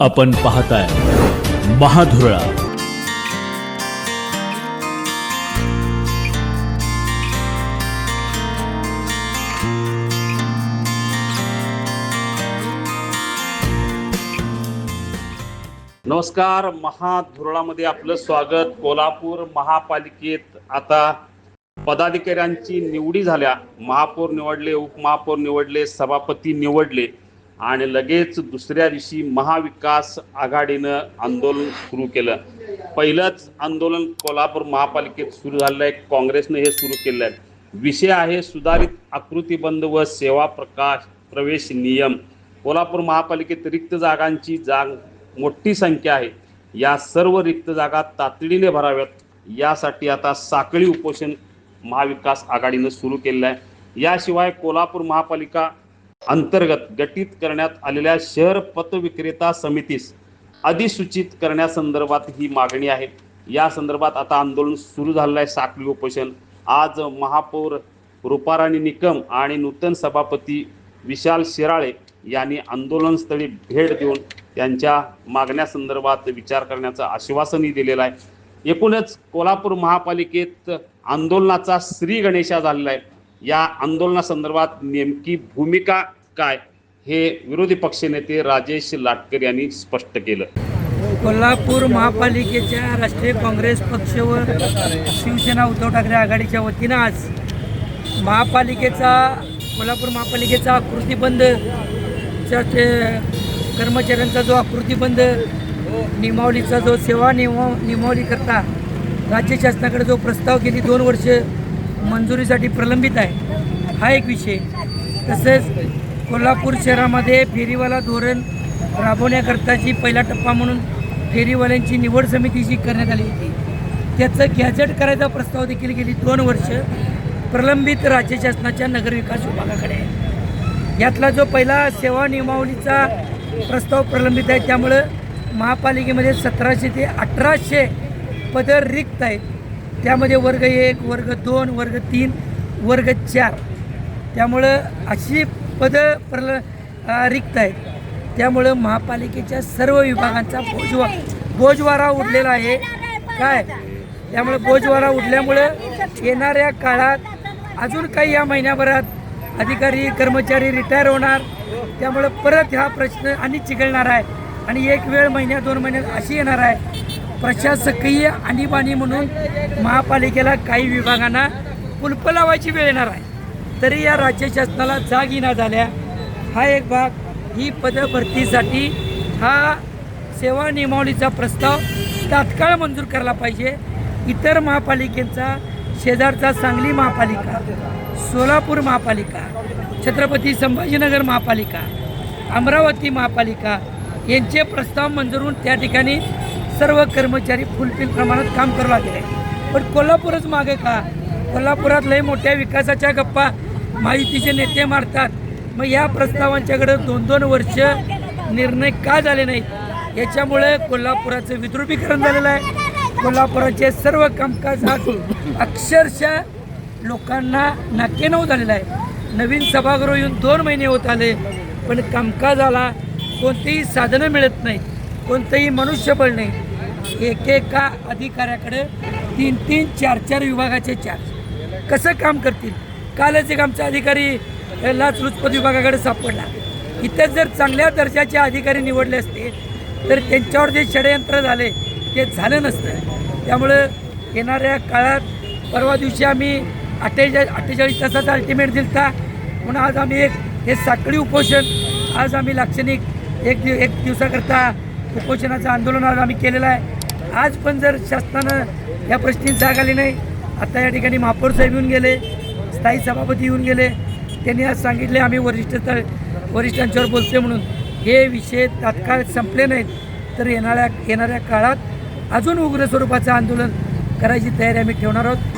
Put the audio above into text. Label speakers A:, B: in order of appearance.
A: आपण पाहताय महाधुरळा।
B: नमस्कार, महाधुरळामध्ये आपलं स्वागत। कोल्हापूर महापालिकेत आता पदाधिकाऱ्यांची निवडी झाल्या। महापौर निवडले, उपमहापौर निवडले, सभापती निवडले आणि लगेच दुसऱ्या दिवशी महाविकास आघाडीनं आंदोलन सुरू केलं। पहिलंच आंदोलन कोल्हापूर महापालिकेत सुरू झालेलं आहे। काँग्रेसने हे सुरू केलं आहे। विषय आहे सुधारित आकृतीबंध व सेवा प्रवेश नियम। कोल्हापूर महापालिकेत रिक्त जागांची मोठी संख्या आहे। या सर्व रिक्त जागा तातडीने भराव्यात यासाठी आता साखळी उपोषण महाविकास आघाडीनं सुरू केलेलं आहे। याशिवाय कोल्हापूर महापालिका अंतर्गत गठीत करण्यात आलेल्या शहर पतविक्रेता समितीस अधिसूचित करण्यासंदर्भात ही मागणी आहे। या संदर्भात आता आंदोलन सुरू झालेलं आहे, साखळी उपोषण। आज महापौर रूपाराणी निकम आणि नूतन सभापती विशाल शिराळे यांनी आंदोलनस्थळी भेट देऊन त्यांच्या मागण्यासंदर्भात विचार करण्याचं आश्वासनही दिलेलं आहे। एकूणच कोल्हापूर महापालिकेत आंदोलनाचा श्री गणेशा झालेला आहे। या आंदोलनासंदर्भात नेमकी भूमिका काय हे विरोधी पक्षनेते राजेश लाटकर यांनी स्पष्ट केलं।
C: कोल्हापूर महापालिकेच्या राष्ट्रीय काँग्रेस पक्ष व शिवसेना उद्धव ठाकरे आघाडीच्या वतीनं आज कोल्हापूर महापालिकेचा आकृतीबंधच्या कर्मचाऱ्यांचा जो आकृतीबंध नियमावलीचा जो सेवा नियमावलीकरता राज्य शासनाकडे जो प्रस्ताव गेली 2 वर्ष मंजुरीसाठी प्रलंबित आहे, हा एक विषय। तसेच कोल्हापूर शहरामध्ये फेरीवाला धोरण राबवण्याकरताची पहिला टप्पा म्हणून फेरीवाल्यांची निवड समिती जी करण्यात आली होती, त्याचं गॅजेट करायचा प्रस्ताव देखील गेली 2 वर्ष प्रलंबित राज्य शासनाच्या नगरविकास विभागाकडे आहे। यातला जो पहिला सेवा नियमावलीचा प्रस्ताव प्रलंबित आहे, त्यामुळं महापालिकेमध्ये 1700 ते 1800 पदं रिक्त आहेत। त्यामध्ये वर्ग 1, वर्ग 2, वर्ग 3, वर्ग 4, त्यामुळं अशी पदं रिक्त आहेत। त्यामुळं महापालिकेच्या सर्व विभागांचा बोजवारा उडलेला आहे काय। त्यामुळे बोजवारा उडल्यामुळं येणाऱ्या काळात अजून काही या महिन्याभरात अधिकारी कर्मचारी रिटायर होणार, त्यामुळे परत हा प्रश्न आणि चिघळणार आहे आणि एक वेळ महिन्यात 2 महिन्यात अशी येणार आहे। प्रशासकीय आणीबाणी म्हणून महापालिकेला काही विभागांना कुलपं लावायची वेळ येणार आहे, तरी या राज्य शासनाला जाग येणा झाल्या। हा एक भाग, ही पदं भरतीसाठी हा सेवा नियमावलीचा प्रस्ताव तात्काळ मंजूर करायला पाहिजे। इतर महापालिकेचा शेजारचा सांगली महापालिका, सोलापूर महापालिका, छत्रपती संभाजीनगर महापालिका, अमरावती महापालिका यांचे प्रस्ताव मंजूर होऊन त्या ठिकाणी सर्व कर्मचारी फुलफिल प्रमाणात काम करू लागले। पण कोल्हापूरच मागे का? कोल्हापुरात लय मोठ्या विकासाच्या गप्पा महायुतीचे नेते मारतात, मग या प्रस्तावांच्याकडे 2-2 वर्ष निर्णय का झाले नाहीत? याच्यामुळे कोल्हापुराचं विद्रुपीकरण झालेलं आहे। कोल्हापुराचे सर्व कामकाज हा अक्षरशः लोकांना नाकेनऊ झालेला आहे। नवीन सभागृह येऊन 2 महिने होत आले, पण कामकाजाला कोणतेही साधनं मिळत नाहीत, कोणतंही मनुष्यबळ नाही। एकेका अधिकाऱ्याकडे 3-3, 4-4 विभागाचे चार्ज कसं काम करतील? कालच एक आमचा अधिकारी लाचलुचपत विभागाकडे सापडला। इथं जर चांगल्या दर्जाचे अधिकारी निवडले असते तर त्यांच्यावर जे षडयंत्र झाले ते झालं नसतं। त्यामुळं येणाऱ्या काळात परवा दिवशी आम्ही 48 तासाचा अल्टिमेट दिलता, म्हणून आज आम्ही हे साखळी उपोषण आज आम्ही लाक्षणिक एक दिवसाकरता उपोषणाचं आंदोलन आज आम्ही केलेलं आहे। आज पण जर शासनानं या प्रश्नी जाग आली नाही, आता या ठिकाणी महापौर साहेब येऊन गेले, स्थायी सभापती येऊन गेले, त्यांनी आज सांगितले आम्ही वरिष्ठांच्यावर बोलते म्हणून। हे विषय तात्काळ संपले नाहीत तर येणाऱ्या काळात अजून उग्र स्वरूपाचं आंदोलन करायची तयारी आम्ही ठेवणार आहोत।